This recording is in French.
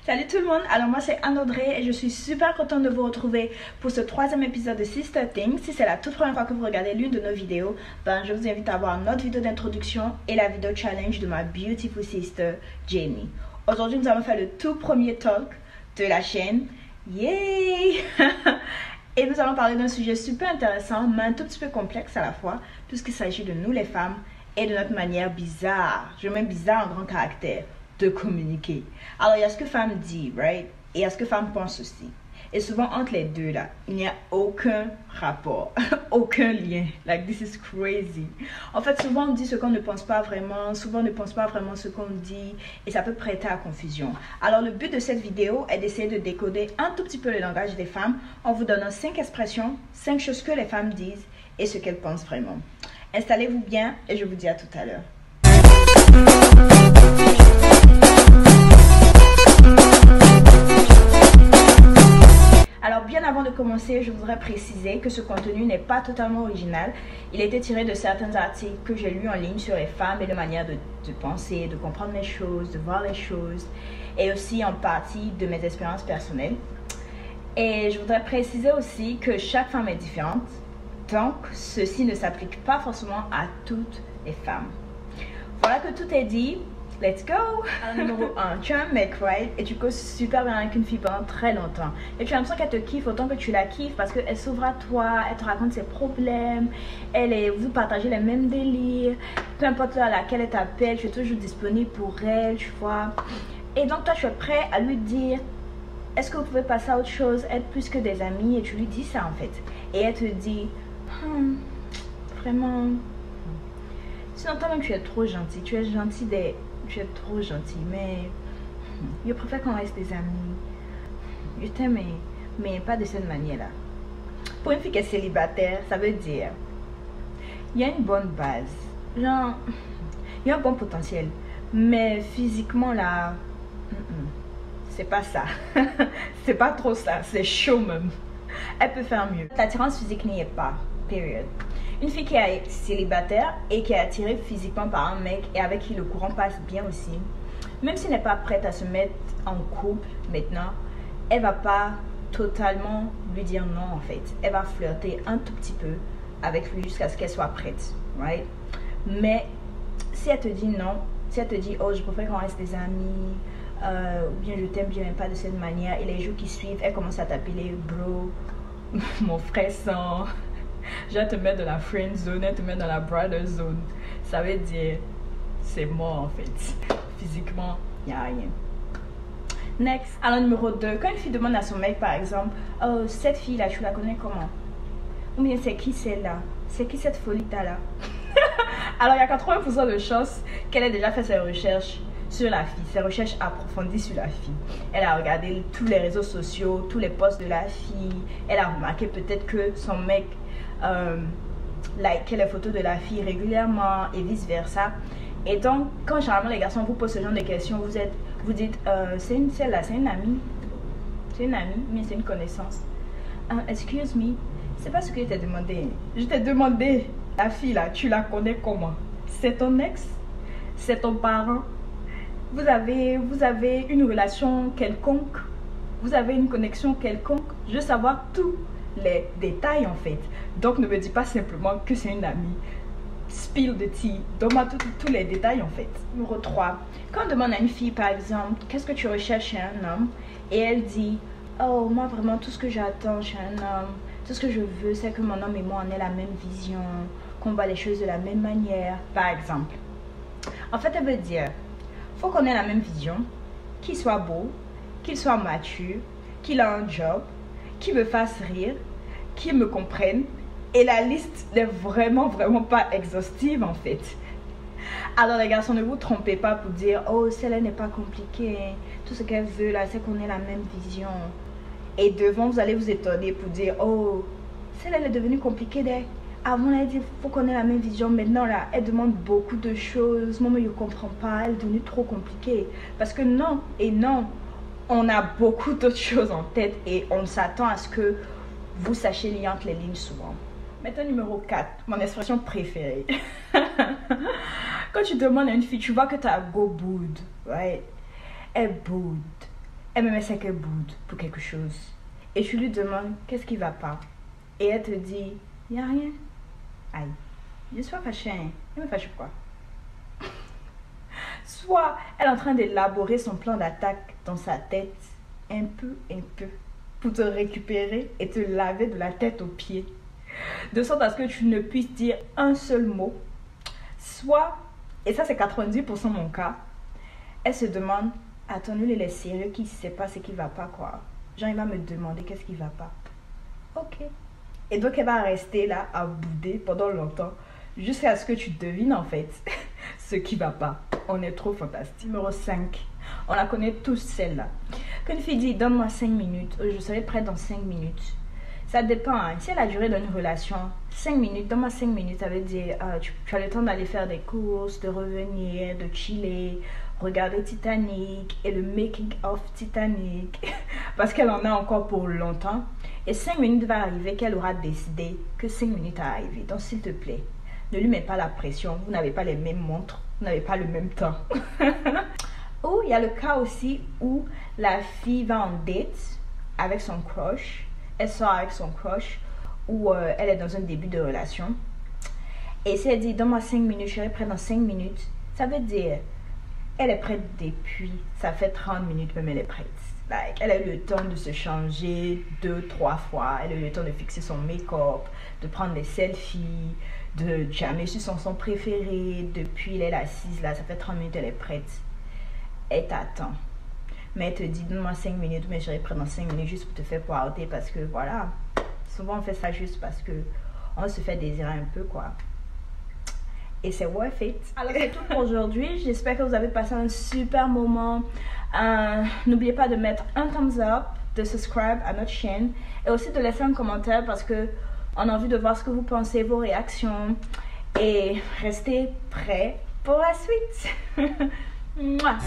Salut tout le monde, alors moi c'est Anne-Audrey et je suis super contente de vous retrouver pour ce troisième épisode de Sister Things. Si c'est la toute première fois que vous regardez l'une de nos vidéos, je vous invite à voir notre vidéo d'introduction et la vidéo challenge de ma beautiful sister Jamie. Aujourd'hui nous allons faire le tout premier talk de la chaîne. Yay! Et nous allons parler d'un sujet super intéressant mais un tout petit peu complexe à la fois, puisqu'il s'agit de nous les femmes et de notre manière bizarre, je mets bizarre en grand caractère, de communiquer. Alors il y a ce que femmes disent, right? Et il y a ce que femmes pensent aussi. Et souvent entre les deux là, il n'y a aucun rapport, aucun lien. Like this is crazy. En fait souvent on dit ce qu'on ne pense pas vraiment, souvent on ne pense pas vraiment ce qu'on dit et ça peut prêter à confusion. Alors le but de cette vidéo est d'essayer de décoder un tout petit peu le langage des femmes en vous donnant 5 expressions, 5 choses que les femmes disent et ce qu'elles pensent vraiment. Installez-vous bien et je vous dis à tout à l'heure. Alors bien avant de commencer, je voudrais préciser que ce contenu n'est pas totalement original. Il a été tiré de certains articles que j'ai lus en ligne sur les femmes et de manière de penser, de comprendre les choses, de voir les choses et aussi en partie de mes expériences personnelles. Et je voudrais préciser aussi que chaque femme est différente, donc ceci ne s'applique pas forcément à toutes les femmes. Voilà que tout est dit. Let's go! Alors, numéro 1, tu es un mec, right? Et tu causes super bien avec une fille pendant très longtemps. Et tu as l'impression qu'elle te kiffe autant que tu la kiffes parce qu'elle s'ouvre à toi, elle te raconte ses problèmes, vous partagez les mêmes délires. Peu importe à laquelle elle t'appelle, tu es toujours disponible pour elle, tu vois. Et donc, toi, tu es prêt à lui dire est-ce que vous pouvez passer à autre chose, être plus que des amis? Et tu lui dis ça en fait. Et elle te dit vraiment. Sinon, toi-même, tu es trop gentil. Tu es gentil Tu es trop gentil, mais je préfère qu'on reste des amis. Je t'aime, mais pas de cette manière-là. Pour une fille qui est célibataire, ça veut dire il y a une bonne base. Genre, il y a un bon potentiel. Mais physiquement, là, c'est pas ça. C'est pas trop ça. C'est chaud même. Elle peut faire mieux. L'attirance physique n'y est pas. Period. Une fille qui est célibataire et qui est attirée physiquement par un mec et avec qui le courant passe bien aussi, même si elle n'est pas prête à se mettre en couple maintenant, elle va pas totalement lui dire non en fait. Elle va flirter un tout petit peu avec lui jusqu'à ce qu'elle soit prête, right? Mais si elle te dit non, si elle te dit oh je préfère qu'on reste des amis, ou bien je t'aime bien pas de cette manière, et les jours qui suivent, elle commence à t'appeler bro, mon frère sang. Je vais te mettre dans la friend zone, je vais te mettre dans la brother zone. Ça veut dire, c'est mort en fait. Physiquement, il n'y a rien. Next. Alors numéro 2, quand une fille demande à son mec par exemple, oh cette fille là, tu la connais comment? Ou bien c'est qui celle-là? C'est qui cette folie là? Alors il y a 80% de chances qu'elle ait déjà fait ses recherches sur la fille, ses recherches approfondies sur la fille. Elle a regardé tous les réseaux sociaux, tous les posts de la fille. Elle a remarqué peut-être que son mec likait les photos de la fille régulièrement et vice versa. Et donc quand généralement les garçons vous posent ce genre de questions, vous dites celle-là c'est une amie, mais c'est une connaissance. Excuse me, c'est pas ce que je t'ai demandé. Je t'ai demandé la fille là, tu la connais comment? C'est ton ex? C'est ton parent? Vous avez une relation quelconque? Vous avez une connexion quelconque? Je veux savoir tous les détails en fait. Donc ne me dis pas simplement que c'est une amie. Spill the tea. Donne-moi tous les détails en fait. Numéro 3. Quand on demande à une fille par exemple, qu'est-ce que tu recherches chez un homme? Et elle dit, oh moi vraiment tout ce que j'attends chez un homme, tout ce que je veux c'est que mon homme et moi on ait la même vision, qu'on voit les choses de la même manière par exemple. En fait elle veut dire, faut qu'on ait la même vision, qu'il soit beau, qu'il soit mature, qu'il a un job, qu'il me fasse rire, qu'il me comprenne. Et la liste n'est vraiment pas exhaustive en fait. Alors les garçons, ne vous trompez pas pour dire oh celle-là n'est pas compliquée, tout ce qu'elle veut là c'est qu'on ait la même vision. Et devant vous allez vous étonner pour dire oh celle-là elle est devenue compliquée dès avant elle dit faut qu'on ait la même vision, maintenant là elle demande beaucoup de choses, moi je comprends pas, elle est devenue trop compliquée. Parce que non et non, on a beaucoup d'autres choses en tête et on s'attend à ce que vous sachiez lire entre les lignes souvent. Maintenant numéro 4, mon expression préférée. Quand tu demandes à une fille, tu vois que tu as go bood, right? Elle boude. Elle me met 5 boude pour quelque chose. Et tu lui demandes qu'est-ce qui va pas. Et elle te dit, il n'y a rien. Aïe, je suis pas fâchée. Hein. Elle me fâche pourquoi? Soit elle est en train d'élaborer son plan d'attaque dans sa tête, un peu, pour te récupérer et te laver de la tête aux pieds. De sorte à ce que tu ne puisses dire un seul mot. Soit, et ça c'est 90% mon cas, elle se demande, attends, lui il est sérieux, qui ne sait pas ce qui va pas quoi. Genre il va me demander qu'est-ce qui va pas. Ok. Et donc elle va rester là à bouder pendant longtemps, jusqu'à ce que tu devines en fait ce qui va pas. On est trop fantastique. Numéro 5. On la connaît tous celle-là. Quand une fille dit donne-moi 5 minutes, je serai prête dans 5 minutes. Ça dépend. Hein. Si elle a duré dans une relation, 5 minutes, donne-moi 5 minutes, ça veut dire tu as le temps d'aller faire des courses, de revenir, de chiller, regarder Titanic et le making of Titanic. Parce qu'elle en a encore pour longtemps. Et 5 minutes va arriver qu'elle aura décidé que 5 minutes a arrivé. Donc s'il te plaît, ne lui mets pas la pression. Vous n'avez pas les mêmes montres. Vous n'avez pas le même temps. Ou il y a le cas aussi où la fille va en date avec son crush. Elle sort avec son crush. Ou elle est dans un début de relation. Et si elle dit, donne-moi 5 minutes, je serai prête dans 5 minutes. Ça veut dire, elle est prête depuis. Ça fait 30 minutes même elle est prête. Like, elle a eu le temps de se changer 2-3 fois. Elle a eu le temps de fixer son make-up, de prendre des selfies, de jammer sur son son préféré. Depuis, elle est assise là, ça fait 30 minutes, elle est prête. Elle t'attend. Mais elle te dit, donne-moi 5 minutes, mais je serai prête dans 5 minutes juste pour te faire poireauter parce que voilà. Souvent, on fait ça juste parce que on se fait désirer un peu, quoi. Et c'est worth it. Alors, c'est tout pour aujourd'hui. J'espère que vous avez passé un super moment. N'oubliez pas de mettre un thumbs up, de subscribe à notre chaîne et aussi de laisser un commentaire parce que on a envie de voir ce que vous pensez, vos réactions. Et restez prêts pour la suite. Mouah.